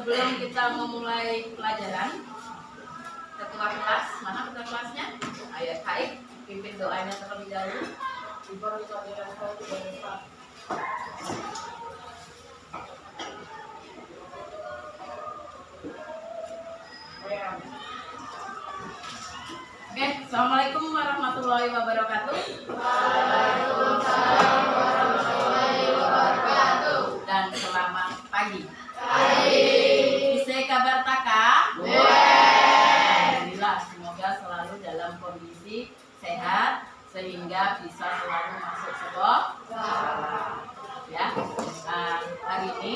Sebelum kita memulai pelajaran, ketua kelas, mana ketua kelasnya? Ayo Kaib, pimpin doanya terlebih dahulu. Oke, assalamualaikum warahmatullahi wabarakatuh. Waalaikumsalam warahmatullahi wabarakatuh. Dan selamat pagi. Pagi. Bisa kabar taka? Alhamdulillah, semoga selalu dalam kondisi sehat sehingga bisa selalu masuk sekolah. Ya, hari ini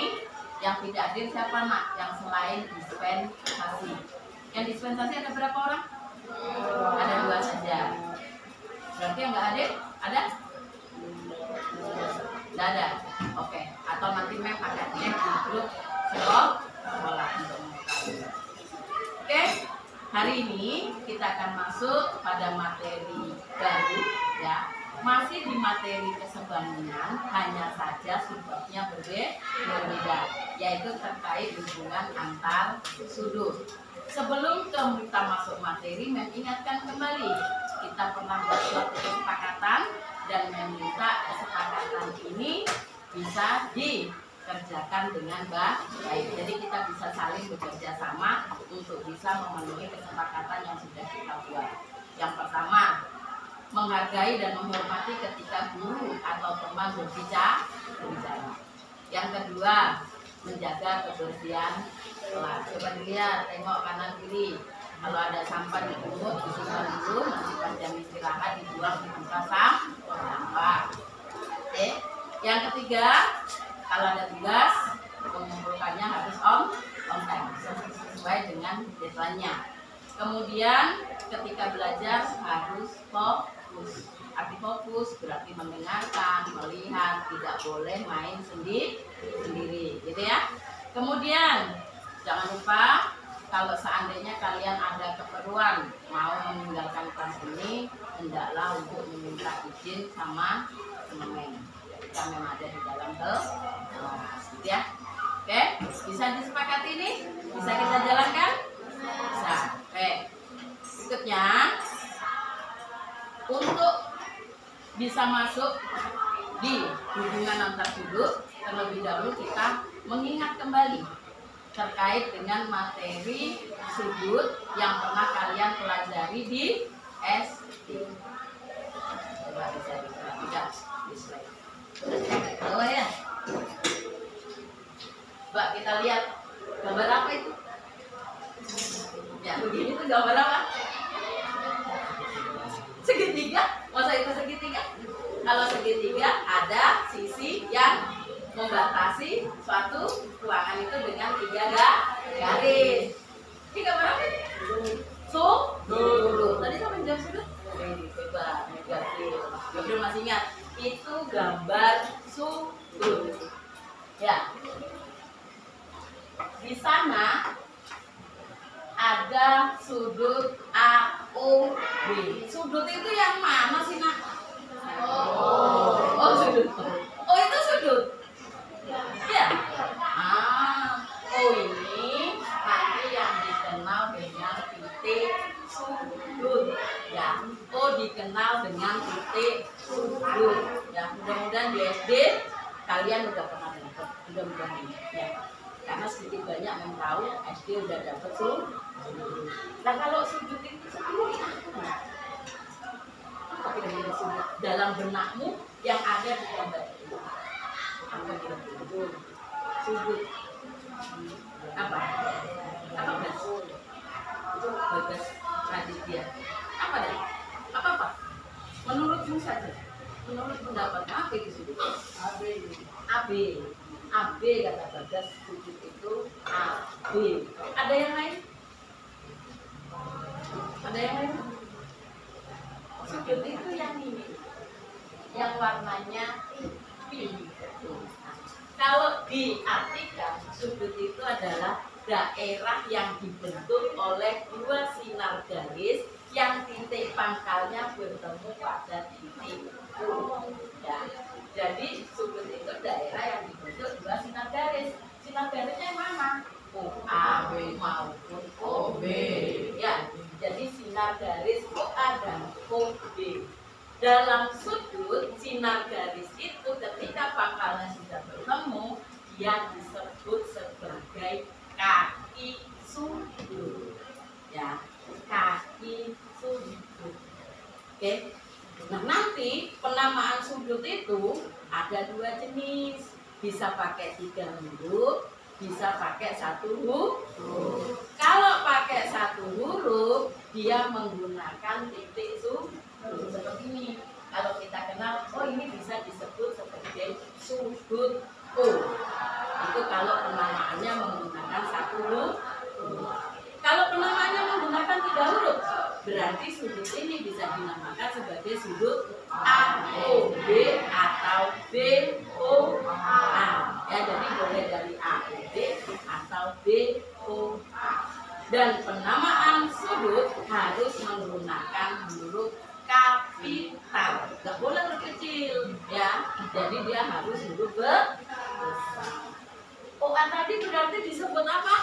yang tidak hadir siapa nak? Yang selain dispensasi. Yang dispensasi ada berapa orang? Ada 2 saja. Berarti yang nggak hadir ada? Tidak ada. Oke. Atau nanti mem akan cek di grup sekolah untuk mengetahui. Oke. Hari ini kita akan masuk pada materi baru, ya. Masih di materi kesebangunan, hanya saja sudutnya berbeda, yaitu terkait hubungan antar sudut. Sebelum kita masuk materi, mengingatkan kembali, kita pernah buat suatu kesepakatan dan meminta kesepakatan ini bisa dikerjakan dengan baik. Jadi kita bisa saling bekerja sama untuk bisa memenuhi kesepakatan yang sudah kita buat. Yang pertama, menghargai dan menghormati ketika guru atau teman berbicara. Yang kedua, menjaga kebersihan kelas. Coba dilihat, tengok kanan kiri. Kalau ada sampah dipungut, disimpan dulu, nanti pas jam istirahat dibuang di tempat sampah. Oke. Yang ketiga, kalau ada tugas, mengumpulkannya harus on time sesuai dengan deadline-nya. Kemudian ketika belajar harus fokus. Arti fokus berarti mendengarkan, melihat, tidak boleh main sendiri, gitu ya. Kemudian jangan lupa kalau seandainya kalian ada keperluan mau meninggalkan kelas ini, hendaklah untuk meminta izin sama teman-teman yang memang ada di dalam kelas, gitu ya. Oke, bisa disepakati ini? Bisa kita jalankan? Bisa. Oke. Berikutnya, untuk bisa masuk di hubungan antar sudut, terlebih dahulu kita mengingat kembali terkait dengan materi sudut yang pernah kalian pelajari di SD. Coba bisa diperhatikan di slide. Oh ya. Mbak, kita lihat gambar apa itu? Ya, begini tuh gambar apa? Segitiga. Masa itu segitiga? Kalau segitiga ada sisi yang membatasi suatu ruangan itu dengan 3 garis. Ini gambar apa? Sudut. Tadi sampai jam sudut? Coba negatif. Gabriel masih ingat? Itu gambar sudut. Ya. Di sana ada sudut AOB. Sudut itu yang mana sih, Nak? Oh, sudut. Oh, itu sudut. Ya. Oh ini nanti yang dikenal dengan titik sudut. Ya. Oh, dikenal dengan titik sudut. Ya, mudah-mudahan di SD kalian udah pernah dapat. Mudah-mudahan ya. Karena sedikit banyak yang tahu SD udah dapat sudut. Nah, kalau sudut itu sendiri apa kira-kira sudut dalam benakmu yang ada di gambar itu? Apa kira-kira sudut? Apa? Apa Bas? Bagas Raditya. Apa deh? Apa? Menurutmu saja. Menurut pendapatmu apa itu sudut? AB kata Bagas, sudut itu AB. Ada yang lain? Ada yang lain? Sudut itu yang ini, yang warnanya pink. Kalau diartikan, sudut itu adalah daerah yang dibentuk oleh 2 sinar garis yang titik pangkalnya bertemu pada titik U. Ya. Jadi sudut itu daerah yang dibentuk 2 sinar garis. Sinar garisnya yang mana? OA maupun OB. Ya, jadi sinar garis OA dan OB. Dalam sudut sinar garis itu ketika pangkalnya sudah bertemu, dia disebut sebagai kaki sudut. Ya, kaki sudut. Oke. Nah, nanti penamaan sudut itu ada dua jenis. Bisa pakai 3 huruf, bisa pakai 1 huruf. Kalau pakai 1 huruf, dia menggunakan titik sudut seperti ini. Kalau kita kenal, oh ini bisa disebut sebagai sudut O. Itu kalau penamaannya menggunakan 1 huruf. Kalau penamaannya menggunakan 3 huruf, berarti sudut ini bisa dinamakan sebagai sudut AOB atau BOA. Ya, jadi boleh dari AOB atau BOA. Dan penamaan sudut harus menggunakan huruf kapital. Gak boleh huruf kecil, ya. Jadi dia harus huruf besar. OA tadi berarti disebut apa?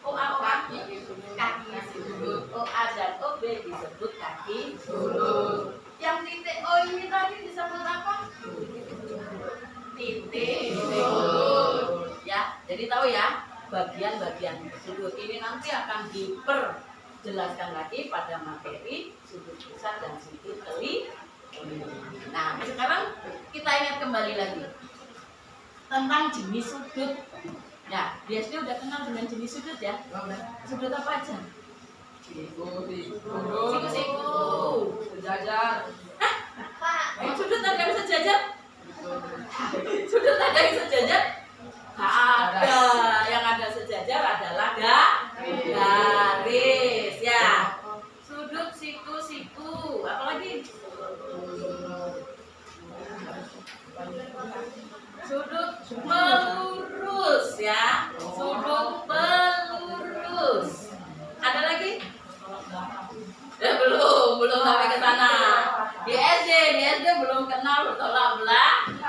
OA kaki sudut. OA dan OB disebut kaki sudut. Yang titik O ini tadi disebut apa? Titik sudut. Ya, jadi tahu ya, bagian-bagian sudut ini nanti akan diperjelaskan lagi pada materi sudut pusat dan sudut teli. Nah, sekarang kita ingat kembali lagi tentang jenis sudut. Ya, di SD udah kenal dengan jenis sudut ya? Sudut apa aja? Siku, sejajar. Sudut ada yang sejajar? Sudut ada yang sejajar? Nggak ada. Yang ada sejajar adalah garis. Ya. Sudut, siku. Apalagi? Sudut pelurus ya, sudut pelurus. Ada lagi? Belum sampai ke sana. Di SD belum kenal bertolak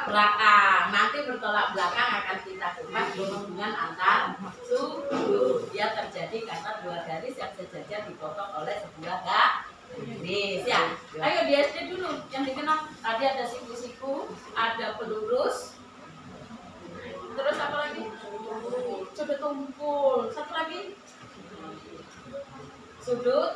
belakang. Nanti bertolak belakang akan kita kupas hubungan antar sudut. Dia terjadi karena dua garis yang sejajar dipotong oleh sebuah garis. Ya, ayo di SD dulu yang dikenal. Tadi ada siku, ada pelurus. Terus apa lagi? Sudut tumpul. Satu lagi. Sudut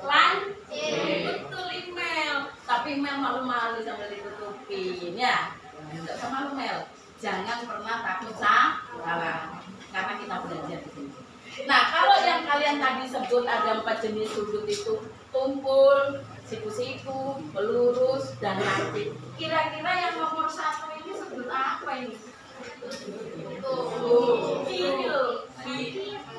lancip. Betul, email. Tapi email malu-malu sambil ditutupin ya. Enggak usah malu, Mel. Jangan pernah takut salah. Karena kita belajar di sini. Nah, kalau yang kalian tadi sebut ada 4 jenis sudut itu tumpul, siku, pelurus, dan lancip. Kira-kira yang nomor 1 ini sudut apa ini? Ini loh,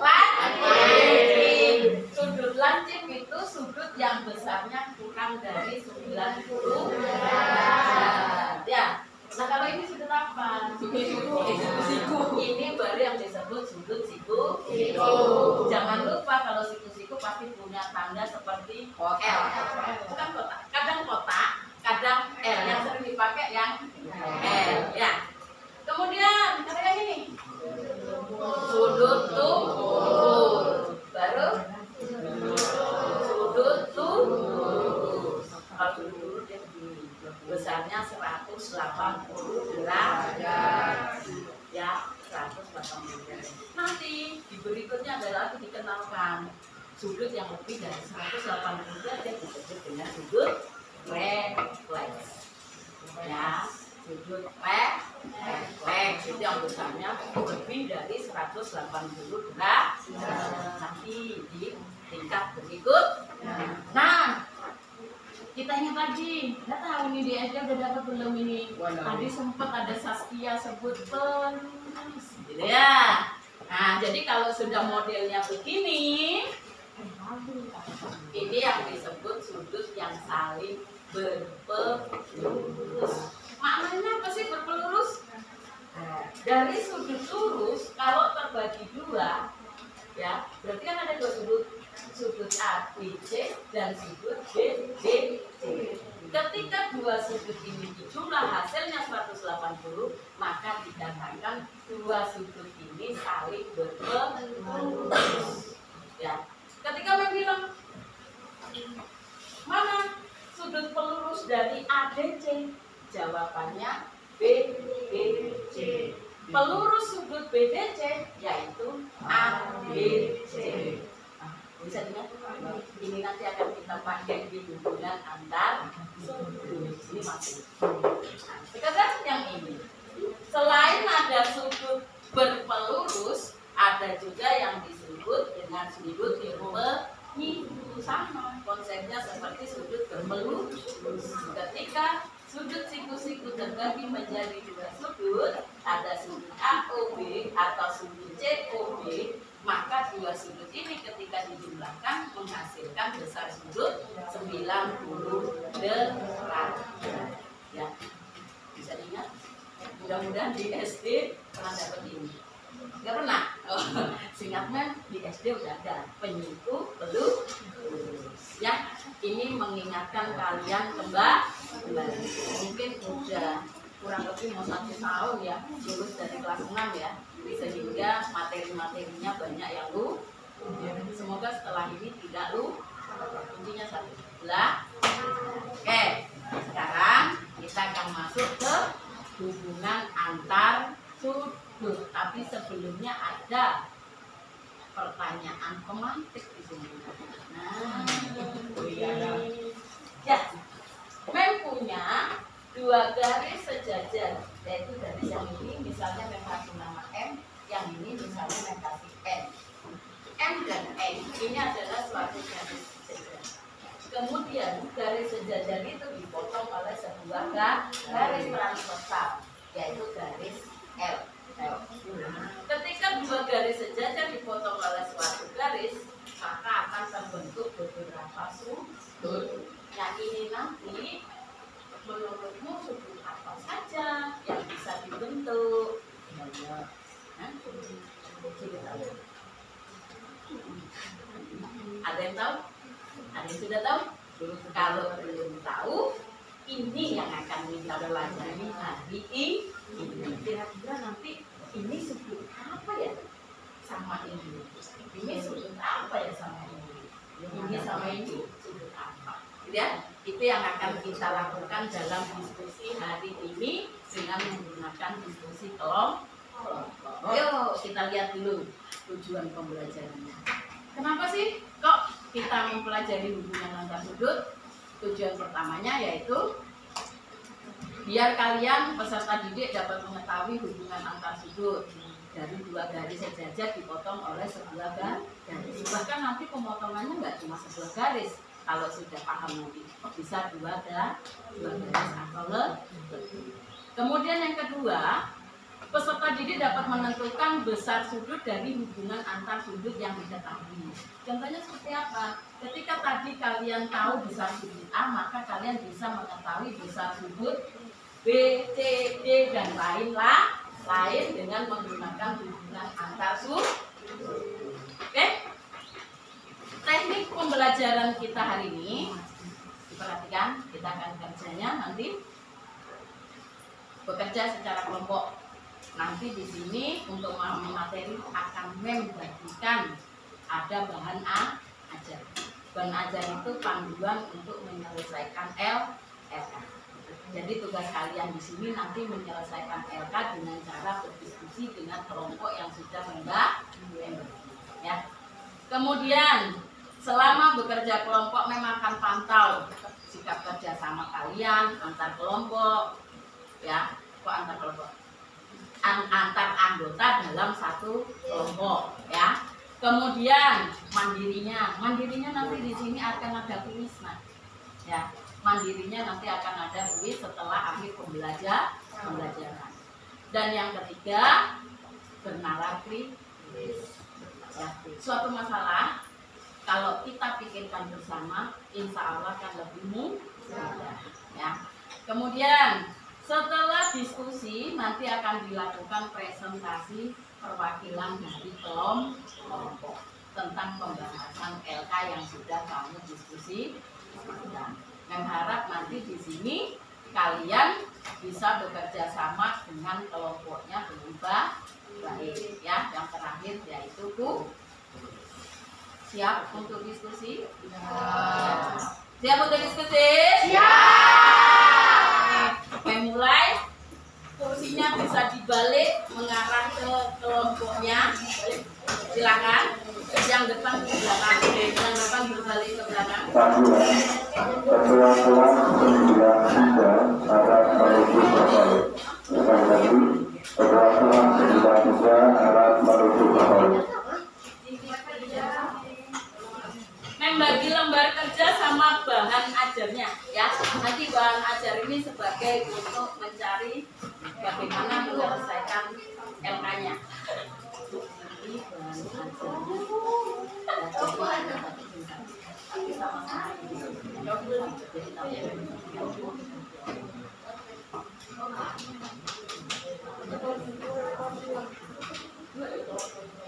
lancip. Sudut lancip itu sudut yang besarnya kurang dari 90 derajat. Ya. Nah, kalau ini sudut apa? Siku. Ini baru yang disebut sudut siku. Jangan lupa kalau siku pasti punya tanda seperti L. Bukan kotak. Kadang kotak, kadang L. Yang sering dipakai yang L. Ya. Kemudian ada yang ini. Sudut tumpul. Baru sudut lurus. Kalau sudut lurus dia besarnya 180 derajat. Ya, 180 derajat. Nanti di berikutnya ada lagi dikenalkan sudut yang lebih dari 180 derajat disebut dengan sudut refleks. Ya, sudut refleks itu yang besarnya lebih dari 180 derajat. Nanti di tingkat berikut. Nah, kita ingat lagi, nggak tahu nih di SD udah dapat belum ini? Tadi sempat ada Saskia sebut pelurus, gitu ya. Nah, jadi kalau sudah modelnya begini, ini yang disebut sudut yang saling berpelurus. Maknanya apa sih berpelurus? Dari sudut lurus kalau terbagi dua, ya berarti kan ada 2 sudut. sudut ABC dan sudut BDC. Ketika dua sudut ini dijumlah hasilnya 180, maka dikatakan dua sudut ini saling berpelurus. Ya. Ketika bilang mana sudut pelurus dari ABC? Jawabannya BDC. Pelurus sudut BDC yaitu ABC. Bisa dengar? Ini nanti akan kita pakai di hubungan antar sudut. Ini masih. Sekarang yang ini. Selain ada sudut berpelurus, ada juga yang disebut dengan sudut berpenyiku. Sama konsepnya seperti sudut berpelurus. Ketika sudut siku-siku terbagi menjadi dua sudut, ada sudut AOB atau sudut COB, maka dua sudut ini ketika dijumlahkan menghasilkan besar sudut 90 derajat. Ya, bisa diingat? Mudah-mudahan di SD pernah dapat ini. Enggak pernah? Oh, singkatnya di SD udah ada penyiku pelurus. Ya, ini mengingatkan kalian kembali. Mungkin udah kurang lebih mau 1 tahun ya lulus dari kelas 6 ya, sehingga materi-materinya banyak yang semoga setelah ini tidak kuncinya satu lah. Oke, sekarang kita akan masuk ke hubungan antar sudut, tapi sebelumnya ada pertanyaan pemantik di sini. Nah, ya, Mem punya dua garis sejajar, yaitu garis yang ini misalnya Mem kasih nama M, yang ini misalnya Mem kasih N. M dan N ini adalah suatu garis sejajar. Kemudian garis sejajar itu dipotong oleh sebuah garis transversal, yaitu garis L. Ketika dua garis sejajar dipotong oleh suatu garis, maka akan terbentuk beberapa sudut. Nah, ini nanti menurutmu sudut apa saja yang bisa dibentuk? Ada yang tahu? Ada yang sudah tahu? Kalau belum tahu, ini yang akan kita pelajari hari ini. Kira-kira nanti ini sudut apa ya sama ini? Ini sudut apa ya sama ini? Ini sama ini sudut apa? Ya, itu yang akan kita lakukan dalam diskusi hari ini dengan menggunakan diskusi kelompok. Yuk kita lihat dulu tujuan pembelajarannya. Kenapa sih kok kita mempelajari hubungan antar sudut? Tujuan pertamanya yaitu biar kalian peserta didik dapat mengetahui hubungan antar sudut dari dua garis sejajar dipotong oleh sebuah garis. Bahkan nanti pemotongannya nggak cuma sebuah garis. Kalau sudah paham nanti bisa dua garis atau lebih. Kemudian yang kedua, peserta didik dapat menentukan besar sudut dari hubungan antar sudut yang diketahui. Contohnya seperti apa? Ketika tadi kalian tahu besar sudut A, maka kalian bisa mengetahui besar sudut B, C, D, dan lain dengan menggunakan hubungan antar sudut. Oke? Teknik pembelajaran kita hari ini, diperhatikan, kita akan kerjanya nanti bekerja secara kelompok. Nanti di sini untuk memahami materi akan membagikan ada bahan ajar. Bahan ajar itu panduan untuk menyelesaikan LK. Jadi tugas kalian di sini nanti menyelesaikan LK dengan cara berdiskusi dengan kelompok yang sudah membagi. Ya. Kemudian selama bekerja kelompok memang akan pantau sikap kerjasama kalian antar kelompok, ya, kok antar kelompok, antar anggota dalam satu kelompok, ya. Kemudian mandirinya nanti di sini akan ada kuis, ya. Mandirinya nanti akan ada kuis setelah akhir pembelajaran. Dan yang ketiga bernalar kritis. Ya, suatu masalah kalau kita pikirkan bersama, insya Allah akan lebih mudah. Ya. Kemudian setelah diskusi nanti akan dilakukan presentasi perwakilan dari kelompok. tentang pembahasan LK yang sudah kamu diskusi. Mem harap nanti di sini kalian bisa bekerja sama dengan kelompoknya berubah baik ya. Yang terakhir yaitu Bu. Siap untuk diskusi? Siap untuk diskusi? Siap. Mulai. Kursinya bisa dibalik mengarah ke kelompoknya. Silakan. Yang depan ke belakang. Yang depan berbalik ke belakang. Ketua kelas 93 arah menuju Bogor. Sekali lagi, ketua kelas 93 arah menuju Bogor. Membagi lembar kerja sama bahan ajarnya ya. Nanti bahan ajar ini sebagai untuk mencari bagaimana menyelesaikan LK-nya. Ini bahan ajarnya tapi sama-sama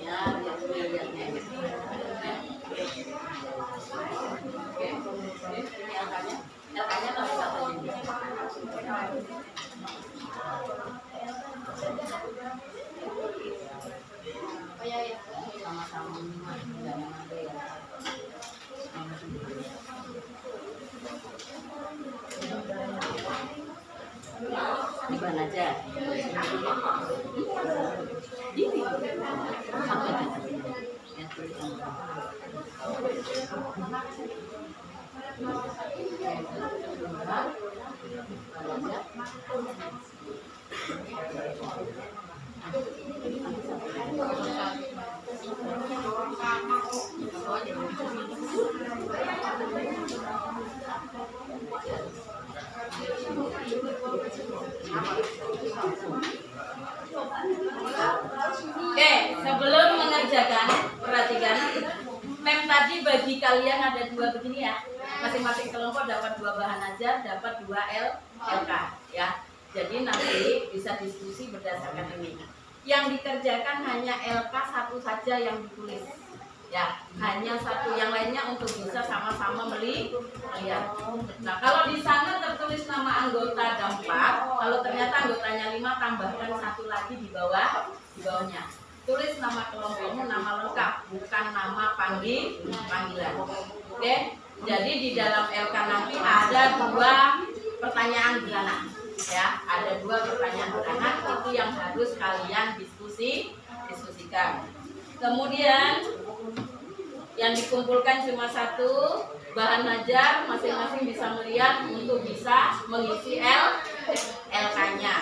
ya, lihat-lihatnya. Oke, ini LK-nya tapi katanya. Oh ya, sama-sama jangan ada ya. Ini bahan aja. Ini sama aja. Ya, tulisan. Oke, sebelum mengerjakan, perhatikan. Mem tadi bagi kalian ada 2 begini ya. Masing-masing kelompok dapat 2 bahan ajar, dapat 2 LK ya. Jadi nanti bisa diskusi berdasarkan ini. Yang dikerjakan hanya LK 1 saja yang ditulis. Ya, hanya 1, yang lainnya untuk bisa sama-sama melihat. Nah, kalau di sana tertulis nama anggota ada 4, kalau ternyata anggotanya 5, tambahkan 1 lagi di bawahnya. Tulis nama kelompokmu, nama lengkap, bukan nama panggilan. Oke? Jadi di dalam LK nanti ada 2 pertanyaan beranak. Ya, ada 2 pertanyaan beranak itu yang harus kalian diskusikan. Kemudian yang dikumpulkan cuma 1 bahan ajar, masing-masing bisa melihat untuk bisa mengisi LK-nya.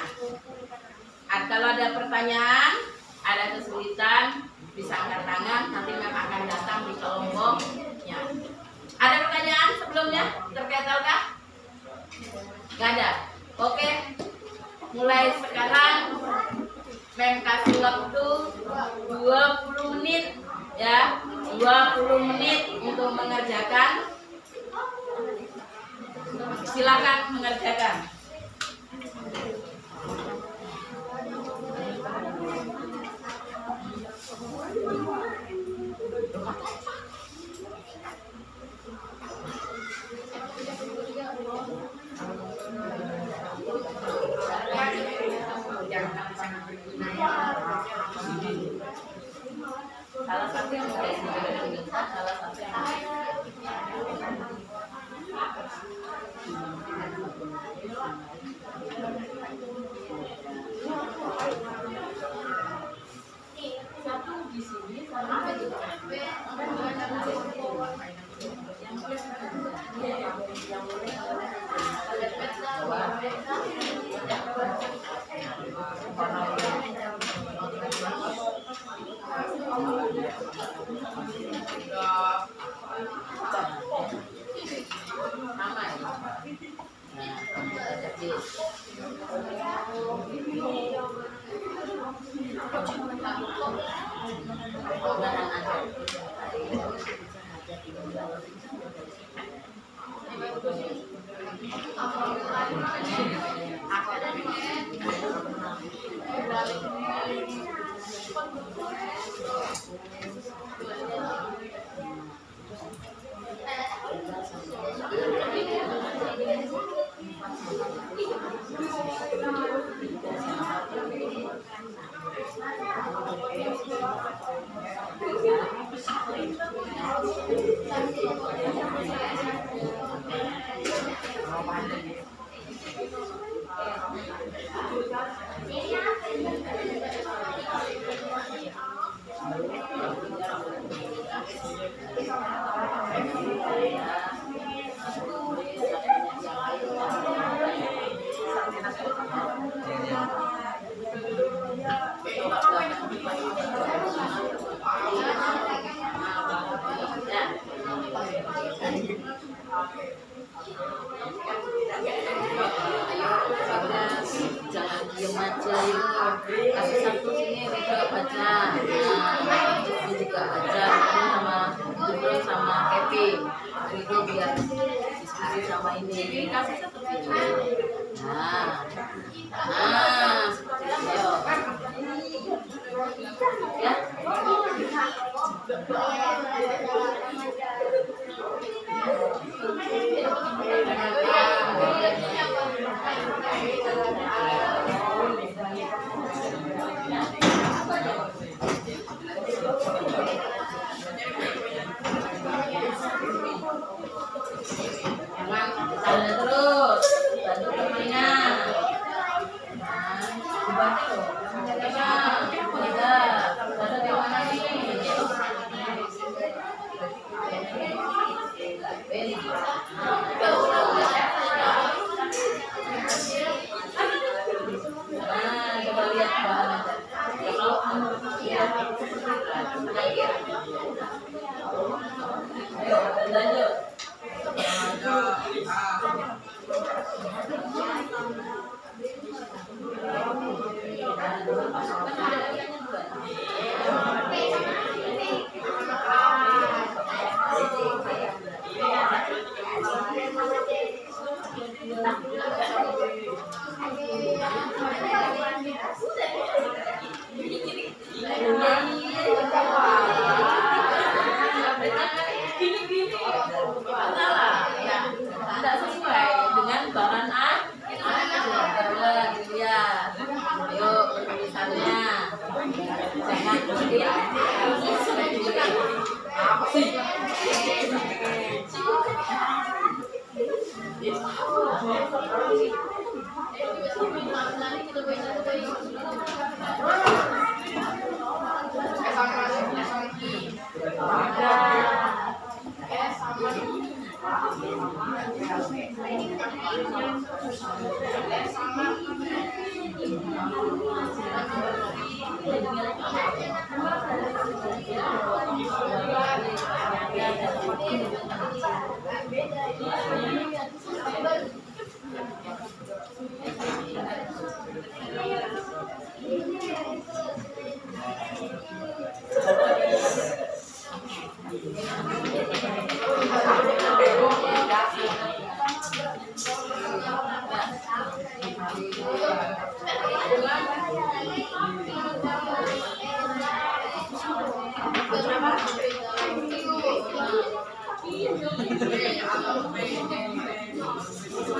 Kalau ada pertanyaan, ada kesulitan, bisa angkat tangan, nanti Mem akan datang di kelompoknya. Ada pertanyaan sebelumnya terkait LK? Gak ada? Oke, mulai sekarang Mem kasih waktu 20 menit ya, 20 menit untuk mengerjakan. Silakan mengerjakan. Salah satu yang salah satu yang satu di sini sama Jangan diem aja, kasih satu sini juga baca, ini juga baca, ini sama Jubro sama Kevin, itu biar diskusi sama ini kasih satu video. Nah, seperti itu ya. Jalan terus, bantu permainan. Dibantu loh. Ada yang mana nih? Coba lihat bahan ayo lanjut. Tidak sesuai dengan bahan dilihat. Yuk penulisannya jangan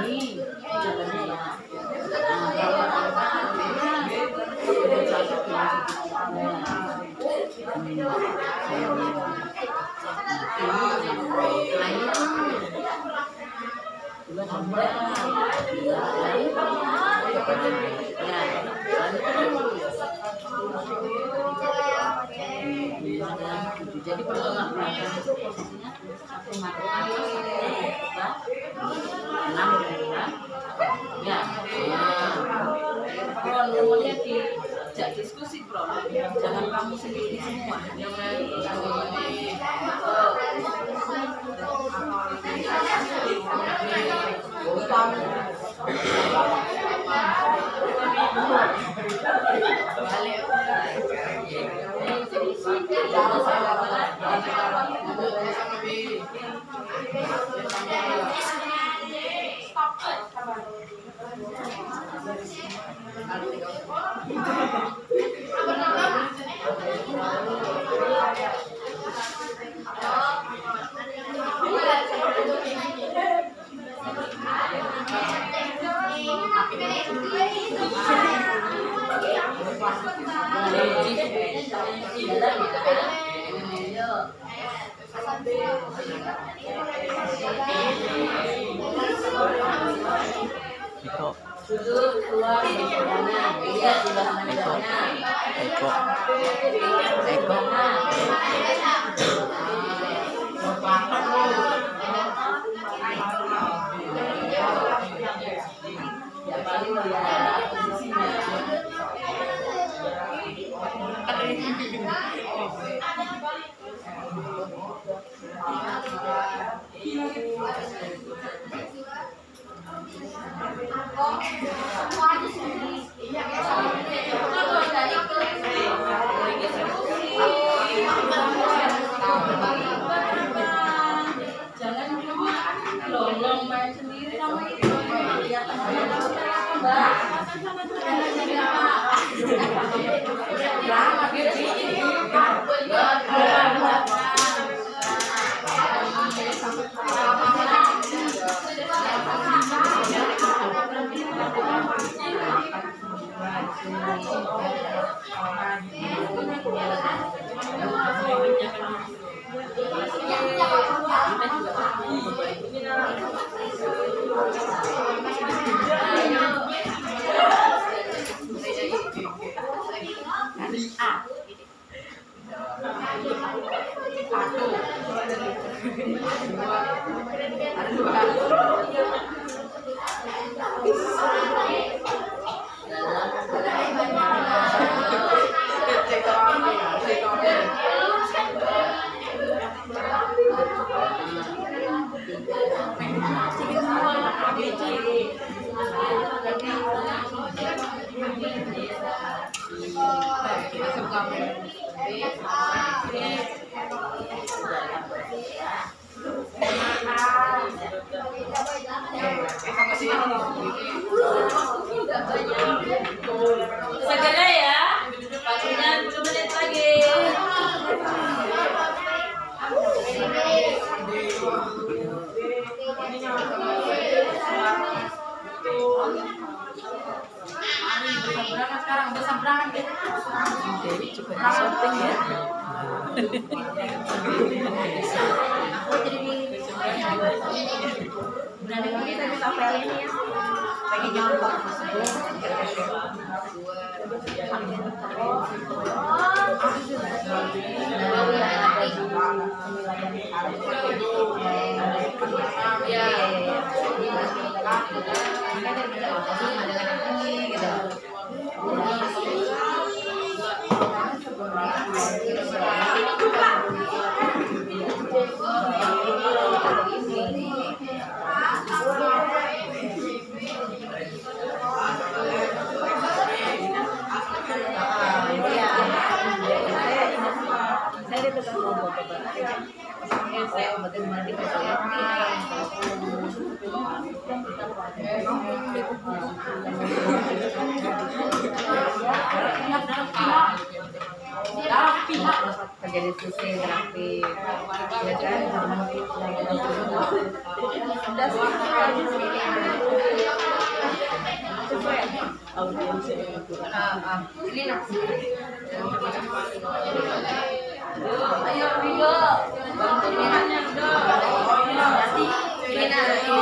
Ini jalannya ya. Jadi pertolongan itu posisinya satu mata enam ya. Bro, ngomongnya diajak diskusi bro, jangan kamu sendiri semua. Duduk keluar di mana? Lihat di belakang medalnya. Eko. Ya paling lihat posisinya. Jangan longlong main sendiri sama itu. Lihat Mbak. Segera ya, tinggal 10 menit lagi. Berangkat sekarang, udah berangkat. Dewi juga syuting ya. Berani lagi tadi tapel ini ya. Pengen nyontok dalam pihak jadi susi grafik ya kan udah ini nak ayo Rio pilihannya nanti ini nanti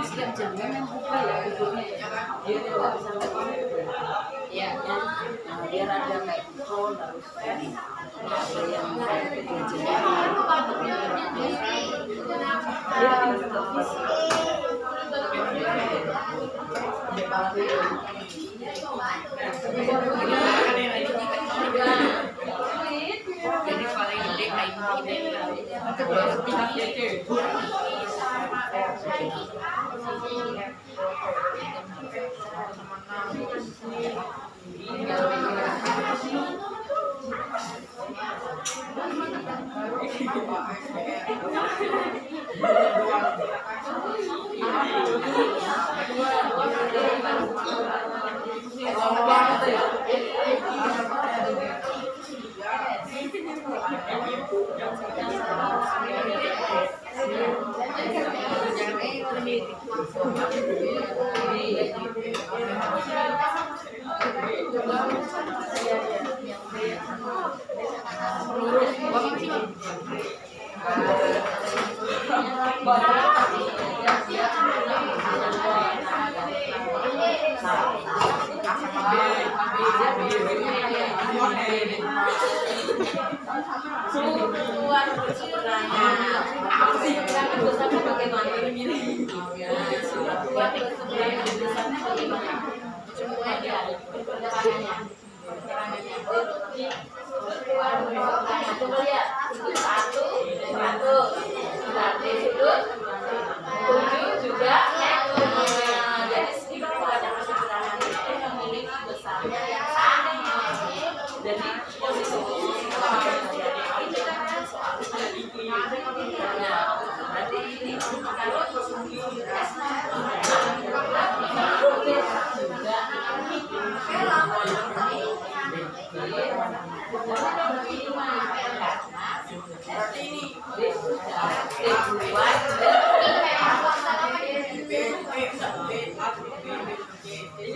setiap jamnya kan buka ya bukunya dia tidak bisa ya kan biar ada mikrofon harus ada yang jadi paling gede kayak gini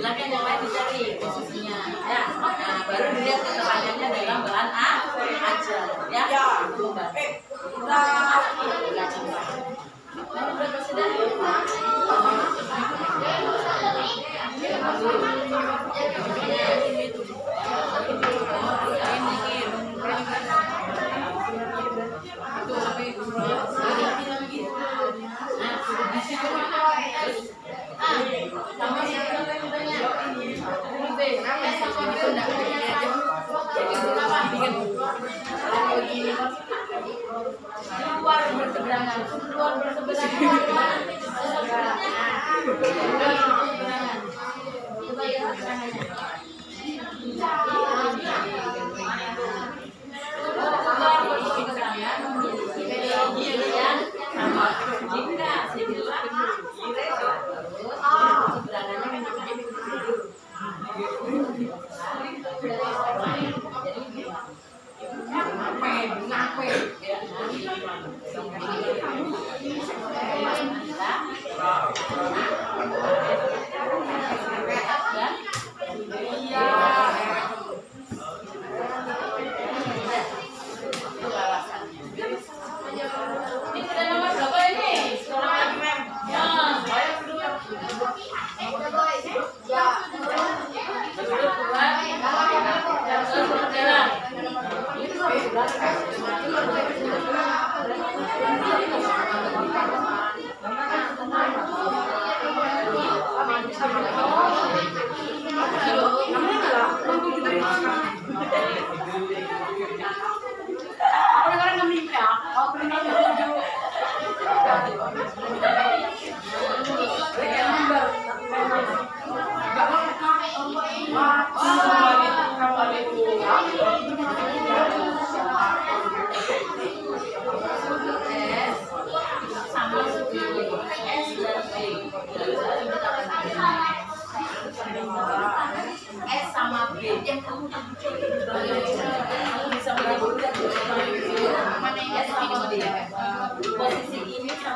silakan yang lain dicari posisinya ya. Nah, baru dilihat keterangannya dalam bahan aja ya.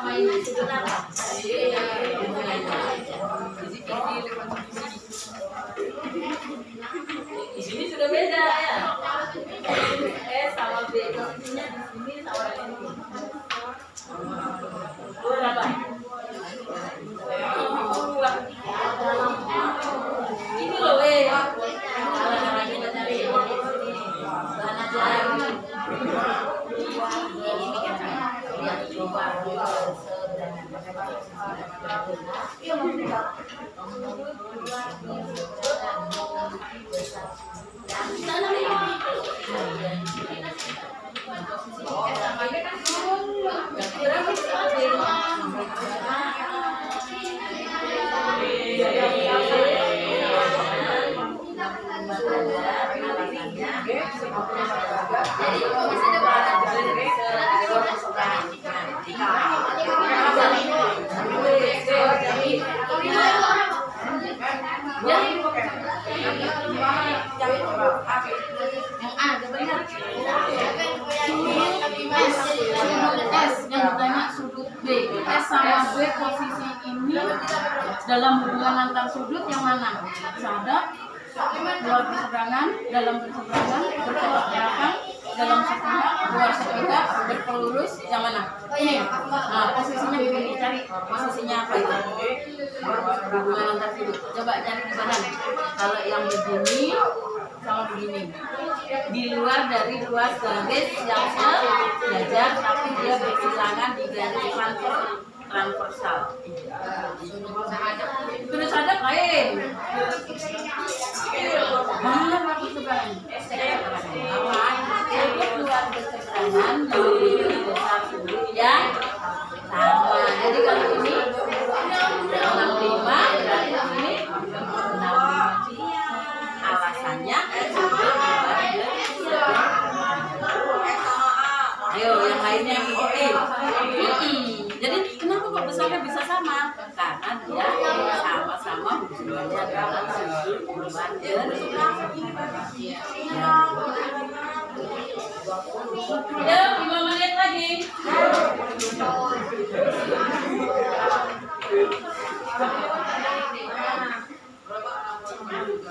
sama ini sudut apa? Di sini sudah beda ya. S sama B posisinya di sini sama ini. Berapa? Ini loh, cara kita cari bahan ajaran. Ini kan lihat coba sama B posisi ini dalam hubungan antar sudut yang mana? Sadap, luar berseberangan, dalam berseberangan, bertolak belakang, dalam sepihak, luar sepihak, berpelurus, yang mana? Ini. Nah, posisinya begini, cari posisinya apa itu? Hubungan antar sudut. Coba cari di badan. Kalau yang begini sama begini, di luar dari luas garis yang sejajar, tapi dia bersilangan di garis transversal. Sudut sadap lain. Mana aku seberangan? Sudut luar berseberangan dari besar sudut yang sama. Jadi kalau ini 65, berarti ini 65. Alasannya ayo yang lainnya yang jadi kenapa kok besarnya bisa sama? Karena dia sama-sama hubungannya dalam sudut luar dan ya 5 menit lagi.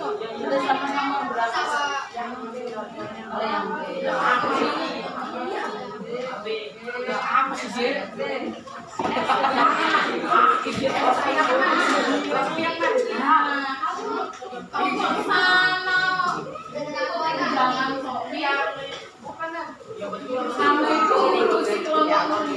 Sudah sama-sama berapa? Oh yang apa sih? Jangan sok lihat. Sama itu sih kalau nanti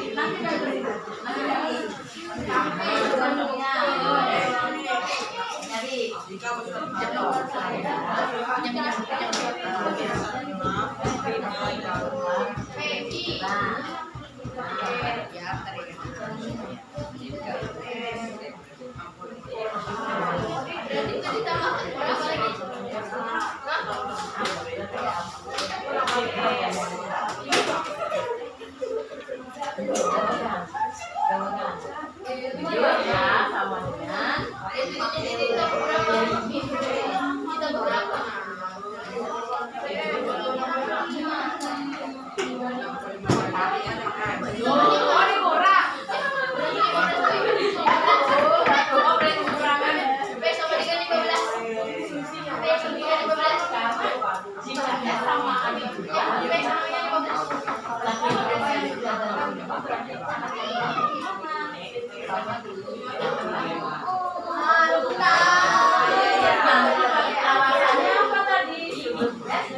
alasannya apa tadi?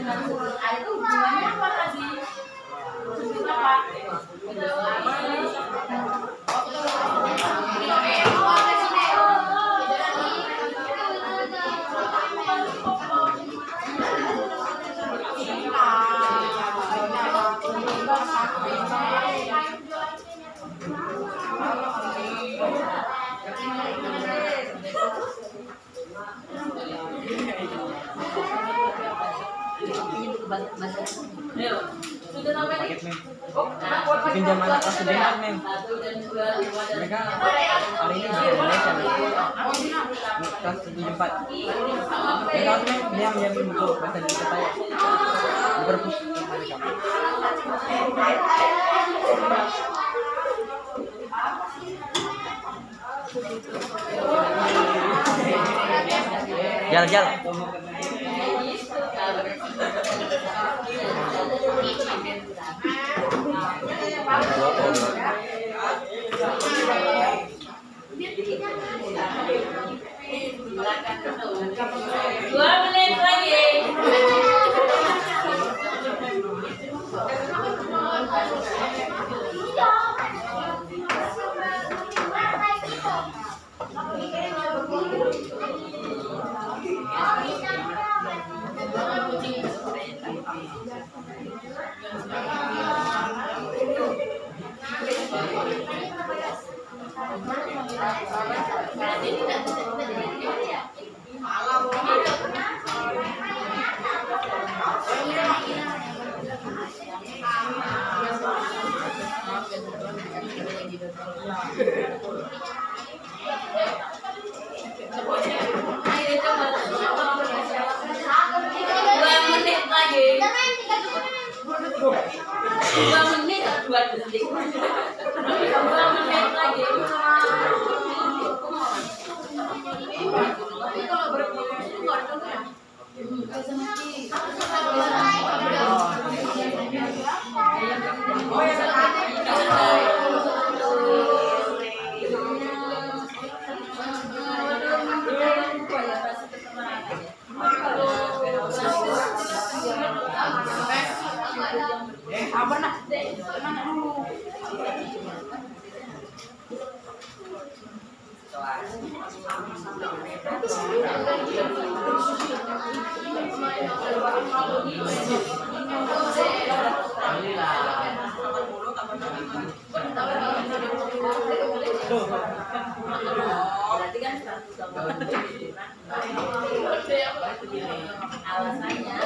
Itu hubungannya apa tadi? Apa? Sudah sampai nih? Pinjam anak kelas sebentar, Mem. Mereka hari ini di Indonesia, kelas 74. Mereka dia menyiapkan buku bahasa Indonesia saya di perpus mereka. Jal. Dua menit lagi. Dua menit lagi. 2 menit atau 2 detik? 2 menit lagi. Apa nak? Mana dulu? Berarti kan 180. Alasannya ya.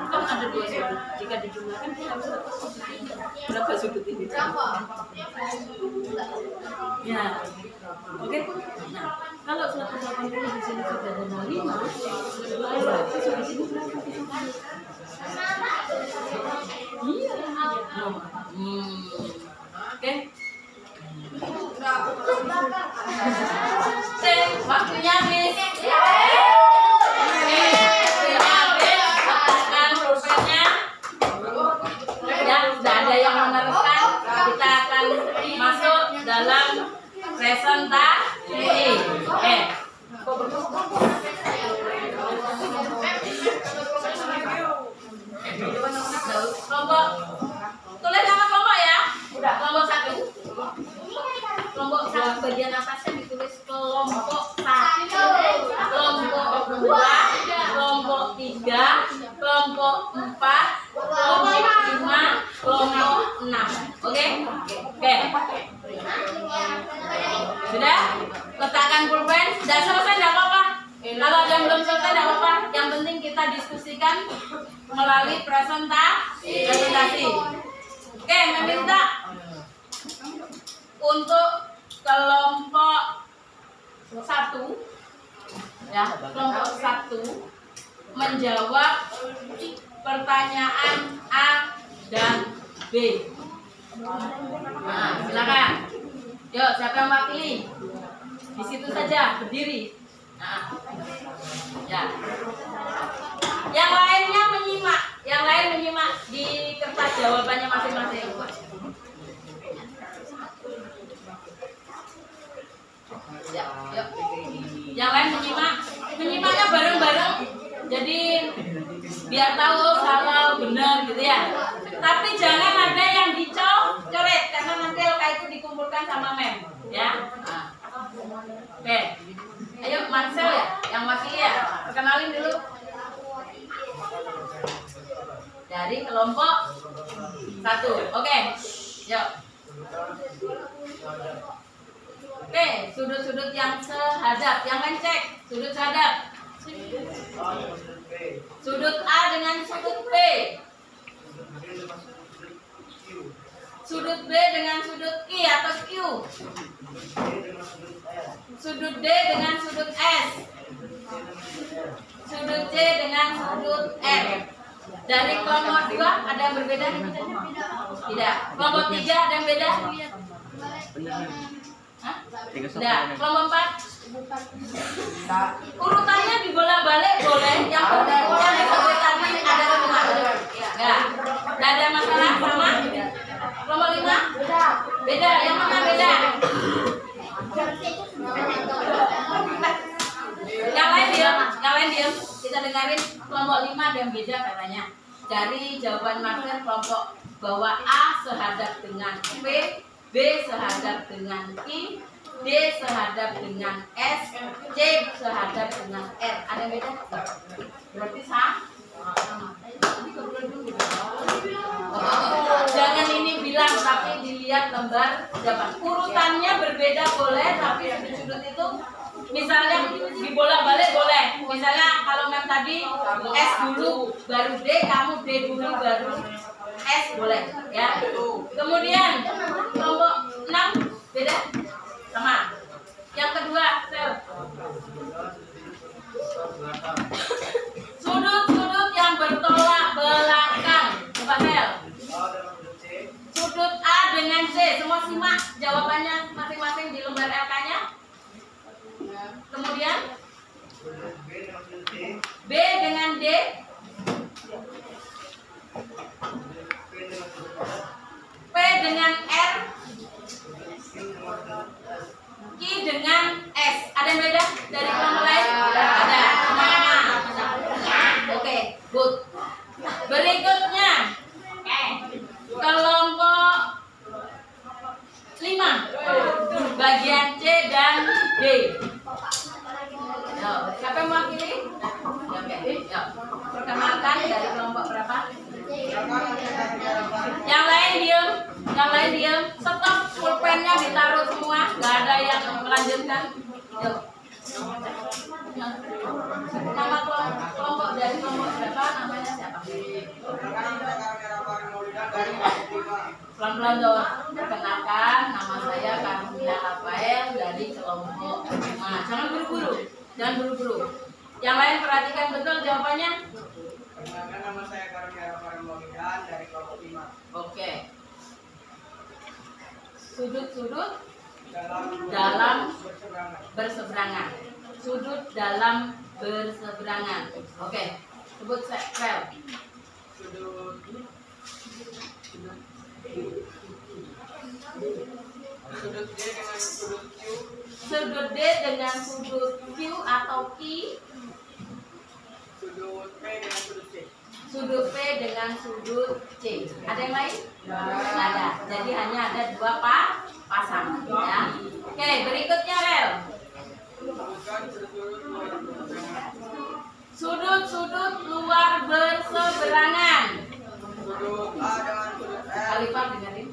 Kan ada 2 sudut. Jika dijumlahkan harus berapa sudut ini? Ya. Oke. Nah, kalau 180 di sini sudah ada 5, berarti sudah sini berapa? Iya. Oke. Waktunya habis. Kita akan masuk dalam presentasi. Kelompok, tulis nama kelompok ya. Kelompok 1. Kelompok 1 bagian atasnya ditulis kelompok 1, kelompok 2, kelompok 3, kelompok 4, kelompok 5, kelompok 6. Oke? Oke. Sudah? Letakkan pulpen. Sudah selesai, tidak apa-apa. Kalau yang belum selesai, tidak apa-apa. Yang penting kita diskusikan melalui presentasi. Oke, meminta untuk kelompok 1, ya, kelompok 1 menjawab pertanyaan A dan B. Nah, silakan. Yuk, siapa yang wakili? Di situ saja, berdiri. Nah, ya. Yang lainnya menyimak, di kertas jawabannya masing-masing. Ya, yuk. Yang lain menyimaknya bareng-bareng. Jadi biar tahu salah benar gitu ya. Tapi jangan ada yang dicoret karena nanti LK itu dikumpulkan sama mem, ya. Nah. Oke. Ayo Marcel ya, yang wakili ya. Perkenalin dulu. Dari kelompok 1. Oke. Yuk. Oke, sudut-sudut yang sehadap. Yang lain cek sudut sehadap. Sudut A dengan sudut B. Sudut B dengan sudut I atau Q. Sudut D dengan sudut S. Sudut C dengan sudut R. Dari kelompok 2 ada yang berbeda? Tidak. Kelompok 3 ada yang beda? Hah? Tidak. Kelompok 4? Urutannya dibolak-balik boleh. Yang disebut tadi ada semua. Ya. Tidak ada masalah sama? Kelompok 5? Beda. Yang mana beda? Yang lain diam. Kita dengarin kelompok 5 ada yang beda katanya. Dari jawaban marker kelompok bahwa A sehadap dengan B, B sehadap dengan I, D sehadap dengan S, C sehadap dengan R. Ada yang beda? Berarti sama. Jangan ini bilang, tapi dilihat lembar jawaban. Urutannya berbeda boleh, tapi sudut-sudut itu misalnya dibolak-balik boleh. Misalnya kalau mem tadi S dulu baru D, kamu D dulu baru S boleh ya. Kemudian kelompok 6 beda sama. Yang kedua sel. Sudut-sudut yang bertolak belakang. Coba sel. Sudut A dengan C, semua simak jawabannya masing-masing di lembar LK-nya. Kemudian B dengan D, P dengan R, Q dengan S. Ada yang beda dari kelompok lain? Ada. Sama. Oke, good. Berikutnya kelompok 5 bagian C dan D. Yo, siapa yang mewakili? Oke, yo. Perkenalkan dari kelompok berapa? Yang lain diam. Stop, pulpennya ditaruh semua. Gak ada yang melanjutkan. Yo. Nama kelompok dari kelompok berapa? Namanya siapa? Pelan-pelan dong. Perkenalkan, nama saya Karunia Rafael dari kelompok 5. Jangan buru-buru. Yang lain perhatikan betul jawabannya. Perkenalkan, nama saya Karunia Rafael Maulidan dari kelompok 5. Oke. Sudut-sudut Dalam berseberangan. Sudut dalam berseberangan. Oke. Sebut sel. Sudut D dengan sudut Q. Sudut D dengan sudut Q atau Q. Sudut P dengan sudut C. Sudut P dengan sudut C. Ada yang lain? Tidak ada. Jadi hanya ada 2 pasang. Ya. Oke, berikutnya rel. Sudut-sudut luar berseberangan. Sudut A dengan sudut R. Alifah dengerin.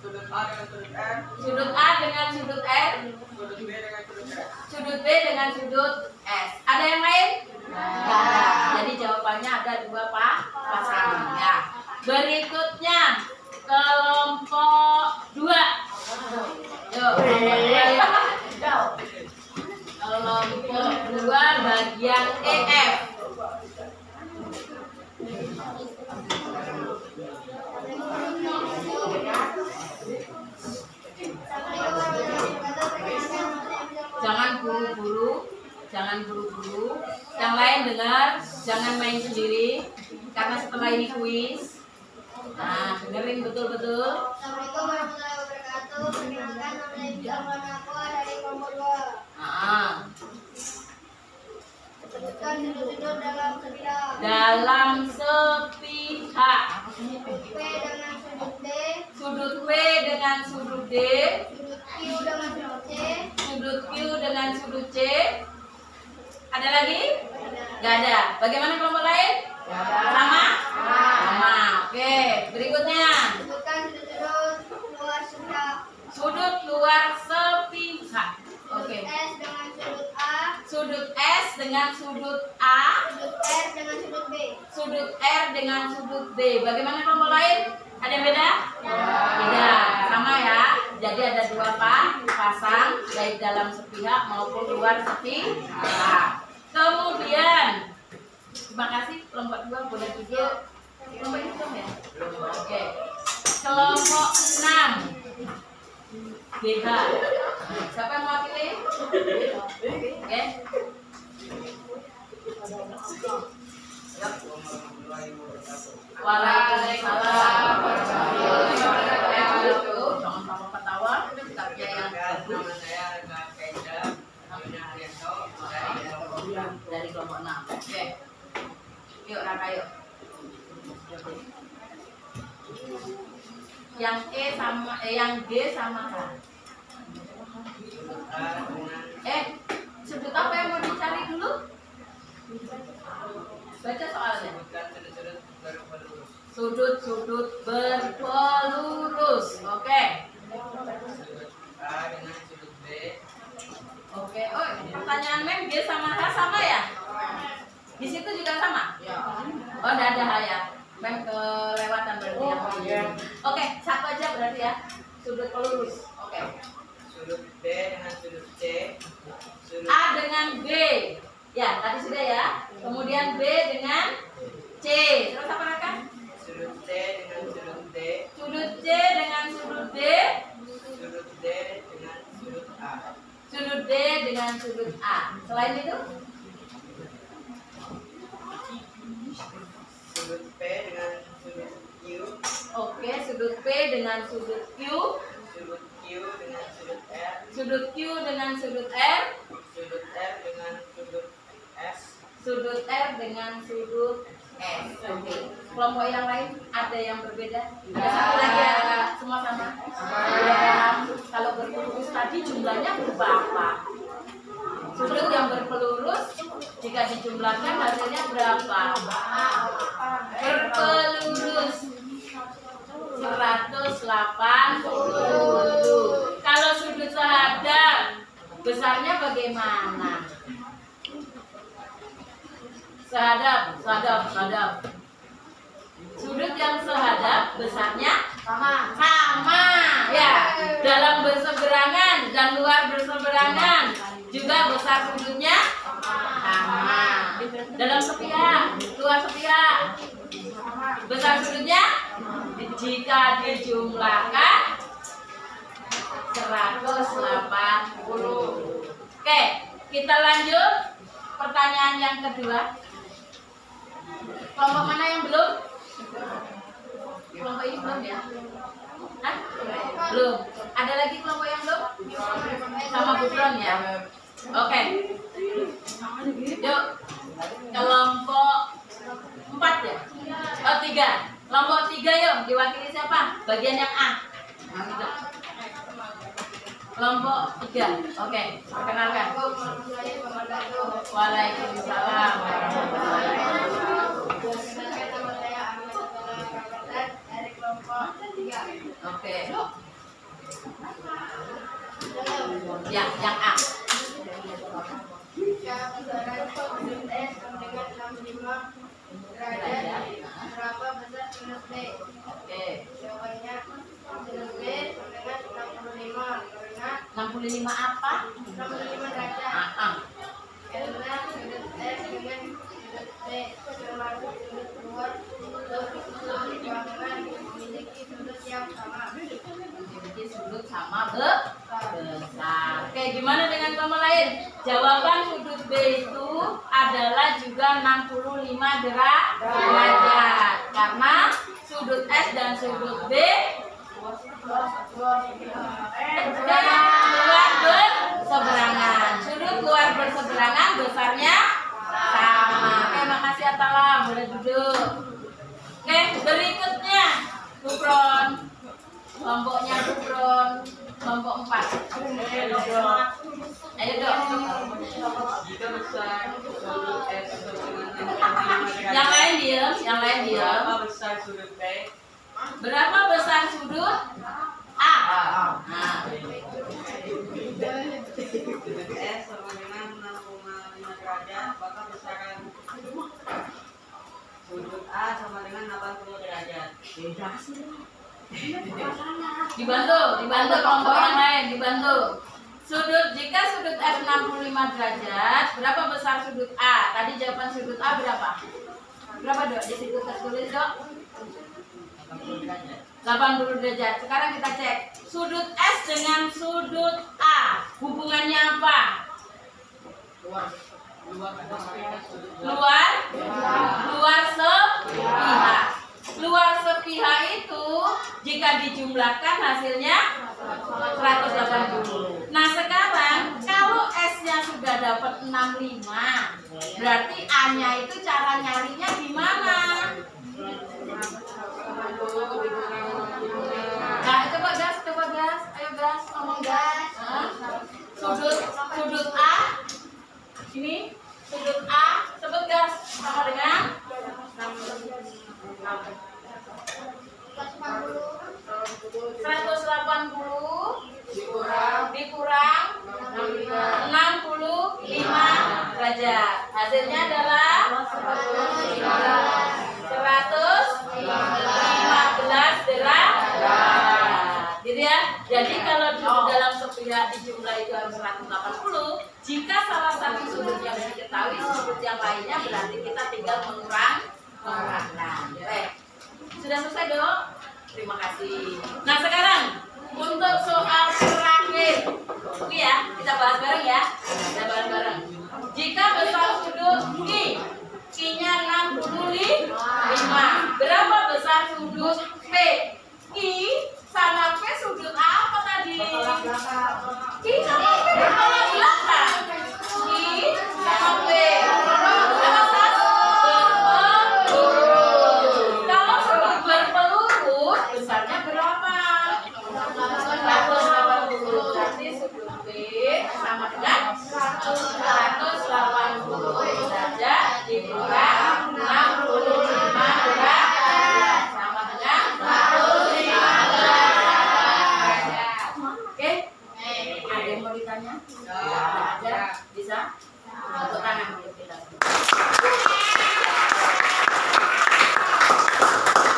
Sudut A dengan sudut R. Sudut A dengan sudut R. Sudut B dengan sudut S. Sudut B dengan sudut S. Ada yang lain? Tidak ada. Jadi jawabannya ada 2 pasangan. Ya. Berikutnya kelompok 2. Yo, kelompok 2 bagian EF. Jangan buru-buru. Yang lain dengar, jangan main sendiri karena setelah ini kuis. Nah, dengerin betul-betul. Assalamualaikum warahmatullahi wabarakatuh. Perkenalkan, nama saya Bilang Aqua dari kelompok 2. Sebutkan sudut-sudut dalam sepihak. Dalam sepihak. P dengan sudut D. Sudut W dengan sudut D. Sudut Q dengan sudut C. Sudut Q dengan sudut C. Ada lagi? Gak ada. Bagaimana kelompok lain? Sama? Sama. Oke, berikutnya. Sebutkan sudut-sudut luar sepihak. Sudut luar sepihak. Oke. S dengan sudut A. Sudut S dengan sudut A. Sudut R dengan sudut B. R dengan sudut D. Bagaimana kelompok lain? Ada yang beda? Beda. Sama ya. Jadi ada dua pasang, baik dalam sepihak maupun luar sepihak. Kemudian, terima kasih kelompok 2 boleh duduk. Kelompok ini belum ya? Oke. Kelompok 6. GH. Siapa yang mau pilih? Oke. Waalaikumsalam warahmatullahi wabarakatuh. Jangan sampai ketawa, tapi yang Nama saya Rega Kenda, namanya Haryanto dari kelompok 6. Oke. Yuk Raka yuk. Yang E sama yang G sama K. Sudut apa yang mau dicari dulu? Baca soalnya. Sudut-sudut berpelurus. Oke. sudut A dengan sudut B. Oke. Oh, pertanyaan Mem G sama H sama ya? Di situ juga sama? Oh, enggak ada H ya. Mem kelewatan berarti ya. Oke, satu aja berarti ya. Sudut pelurus. Oke. Sudut B dengan sudut C. Sudut A dengan B. Ya, tadi sudah ya. Kemudian B dengan C. Terus apa Raka? sudut C dengan sudut D. Sudut C dengan sudut D. Sudut D dengan sudut A. Sudut D dengan sudut A. Selain itu? Sudut P dengan sudut Q. Oke, sudut P dengan sudut Q. Sudut Q dengan sudut R. Sudut Q dengan sudut R. Sudut R dengan sudut S. Sudut R dengan sudut S. Oke. Kelompok yang lain ada yang berbeda? Ada satu lagi ya? Semua sama? Ya. Kalau berpelurus tadi jumlahnya berapa? Sudut yang berpelurus jika dijumlahkan hasilnya berapa? Berpelurus 180. Kalau sudut sehadap besarnya bagaimana? Sehadap. Sudut yang sehadap besarnya sama ya. Dalam berseberangan dan luar berseberangan juga besar sudutnya sama. Dalam sepihak, luar sepihak, besar sudutnya jika dijumlahkan 180. Oke, kita lanjut pertanyaan yang kedua. Kelompok mana yang belum? Kelompok ini belum ya? Hah? Belum. Ada lagi kelompok yang belum? Sama Gufron ya? Oke. Yuk. Kelompok 4 ya? Oh 3. Kelompok 3 yuk. Diwakili siapa? Bagian yang A. Kelompok 3. Oke. Perkenalkan. Waalaikumsalam warahmatullahi wabarakatuh. Dari kelompok 3. Oke. Ya, yang A. Jika besaran sudut S sama dengan 65 derajat, berapa besar sudut B? Oke. Jawabannya sudut B sama dengan 65 karena 65 apa? 65 derajat. Karena sudut S dengan sudut B termasuk sudut luar ruangan memiliki sudut yang sama. Memiliki sudut sama besar. Oke, gimana dengan kelompok lain? Jawaban sudut B itu adalah juga 65 derajat. Karena sudut S dan sudut B luar berseberangan. Sudut luar berseberangan besarnya sama. Oke, makasih Atala. Boleh duduk. Oke, berikutnya Gufron. Kelompoknya Gufron. Kelompok 4. Ayo dong. Jika besar sudut S dengan 65 Yang lain diam, yang lain diam. Berapa besar sudut B? Berapa besar sudut A? Nah, Sudut S sama dengan 6,5 derajat. Maka besaran sudut A Dibantu kelompok yang lain, dibantu. Jika sudut S 65 derajat, berapa besar sudut A? Tadi jawaban sudut A berapa? Berapa, Dok? Di situ tertulis, Dok. 80 derajat. Sekarang kita cek sudut S dengan sudut A, hubungannya apa? Luar sepihak. Luar sepihak itu jika dijumlahkan hasilnya 180. Nah sekarang kalau S-nya sudah dapat 65, berarti A-nya itu cara nyarinya gimana? Nah, coba gas, ayo gas, ngomong gas. Sudut A, ini sudut A, sebut gas sama dengan 180 dikurang 65 derajat. Hasilnya adalah 115 derajat. Gitu ya. Jadi kalau dalam sepihak dijumlah itu harus 180. Jika salah satu sudut yang diketahui, sudut yang lainnya berarti kita tinggal mengurangkan. Sudah selesai, Dok? Terima kasih. Nah sekarang untuk soal terakhir, ini ya kita bahas bareng ya. Kita bareng-bareng. Jika besar sudut I-nya 65, berapa besar sudut P? I sama P sudut apa tadi? I sama P bertolak belakang. I sama P. Kalau sudut berpelurus besarnya berapa? 180. Berarti sudut P sama dengan 180 derajat dikurang 65 derajat sama dengan 115 derajat. Oke? Ada yang mau ditanya? Ada? Bisa? Untuk tangan dulu kita.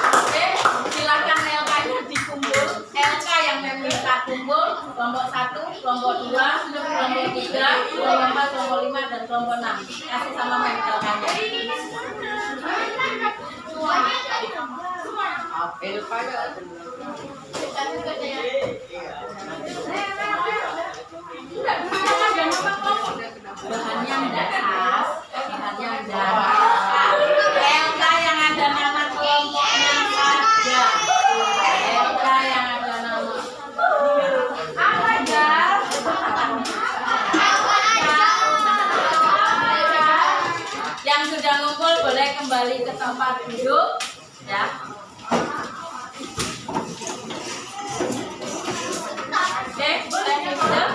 Oke, silakan LK-nya dikumpul. LK yang meminta kumpul kelompok 1, kelompok 2, kelompok 3, kelompok 4, kelompok 5 dan kelompok 6. Kasih sama mem LK-nya. Bahannya enggak khas, bahannya enggak. LK yang ada nama kelompoknya saja. LK yang ada nama. Apa ya? Yang sudah ngumpul boleh kembali ke tempat duduk, ya. Oke, boleh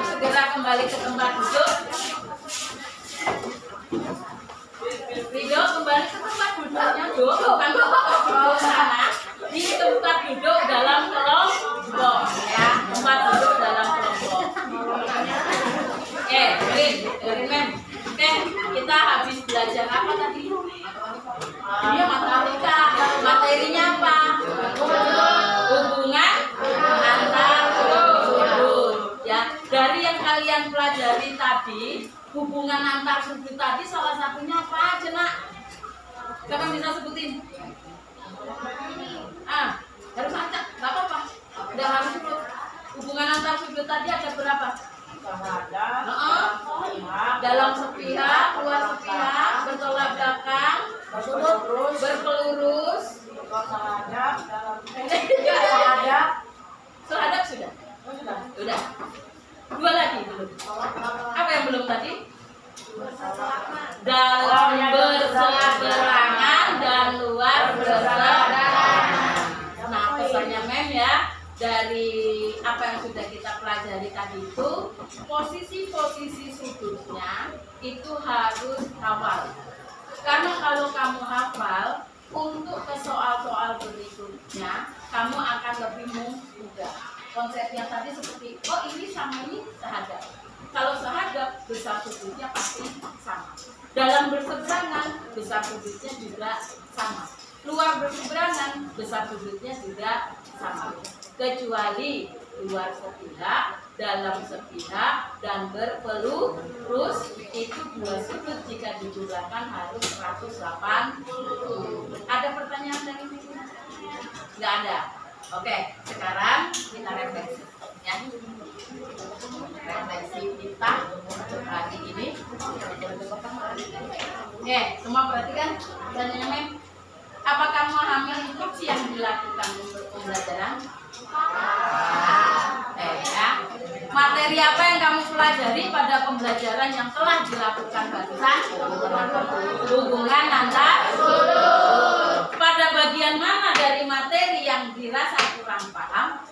segera kembali ke tempat duduk. Ridho kembali ke tempat duduknya, Dok. Bukan ke tempat duduk sana. Di tempat duduk dalam kelompok, ya. Tempat duduk dalam kelompok. Dengerin Mem. Oke, kita habis belajar apa tadi? Iya, matematika. Materinya apa? Hubungan antar sudut. Ya, dari yang kalian pelajari tadi, hubungan antar sudut tadi salah satunya apa aja, Nak? Siapa bisa sebutin? Harus acak, nggak apa-apa. Udah harus dulu. Hubungan antar sudut tadi ada berapa? Dalam sepihak, luar sepihak, bertolak belakang, berpelurus, sehadap sudah. Sudah. Dua lagi belum. Apa yang belum tadi? Dalam berseberangan dan luar berseberangan. Nah, pesannya Mem ya, dari apa yang sudah kita pelajari tadi itu, posisi-posisi sudutnya itu harus hafal. Karena kalau kamu hafal, untuk ke soal-soal berikutnya, kamu akan lebih mudah. Konsepnya tadi seperti, oh ini sama ini sehadap. Kalau sehadap, besar sudutnya pasti sama. Dalam berseberangan, besar sudutnya juga sama. luar berseberangan, besar sudutnya juga sama. Kecuali luar sepihak, dalam sepihak, dan berpelurus, itu dua sudut jika dijumlahkan harus 180. Ada pertanyaan dari sini? Nggak ada. Oke, sekarang kita refleksi ya. Refleksi kita lagi ini. Oke, semua perhatikan pertanyaannya, Mem. Apakah memahami instruksi yang dilakukan untuk pembelajaran? Ya. Materi apa yang kamu pelajari pada pembelajaran yang telah dilakukan barusan? Hubungan antar sudut. Pada bagian mana dari materi yang dirasa kurang paham?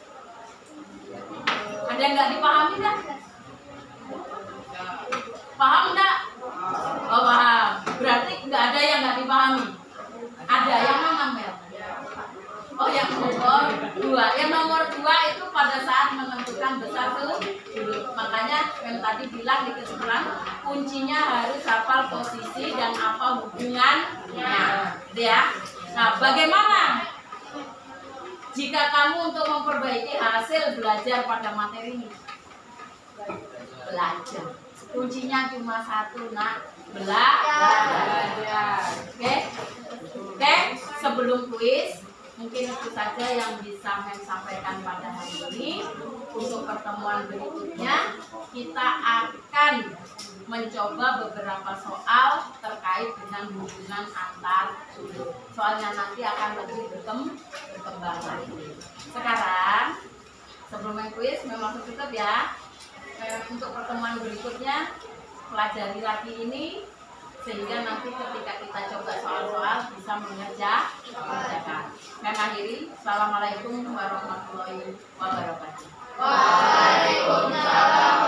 Ada yang nggak dipahami nggak? Paham nggak? Oh paham. Berarti nggak ada yang nggak dipahami. Ada yang mana, Mel? Oh yang nomor 2. Yang nomor 2 itu pada saat menentukan besar sudut. Makanya yang tadi bilang di kesimpulan, kuncinya harus hafal posisi dan apa hubungannya. Ya. Nah, bagaimana jika kamu untuk memperbaiki hasil belajar pada materi ini? Belajar. Kuncinya cuma satu, nak. Belajar. Oke? Oke, sebelum kuis, mungkin itu saja yang bisa Mem sampaikan pada hari ini. Untuk pertemuan berikutnya, kita akan mencoba beberapa soal terkait dengan hubungan antar sudut. Soalnya nanti akan lebih berkembang lagi. Sekarang, sebelum main kuis, memang tutup ya. Untuk pertemuan berikutnya, pelajari lagi ini sehingga nanti ketika kita coba soal-soal bisa mengerjakan. Mem akhiri. Assalamualaikum warahmatullahi wabarakatuh. Waalaikumsalam.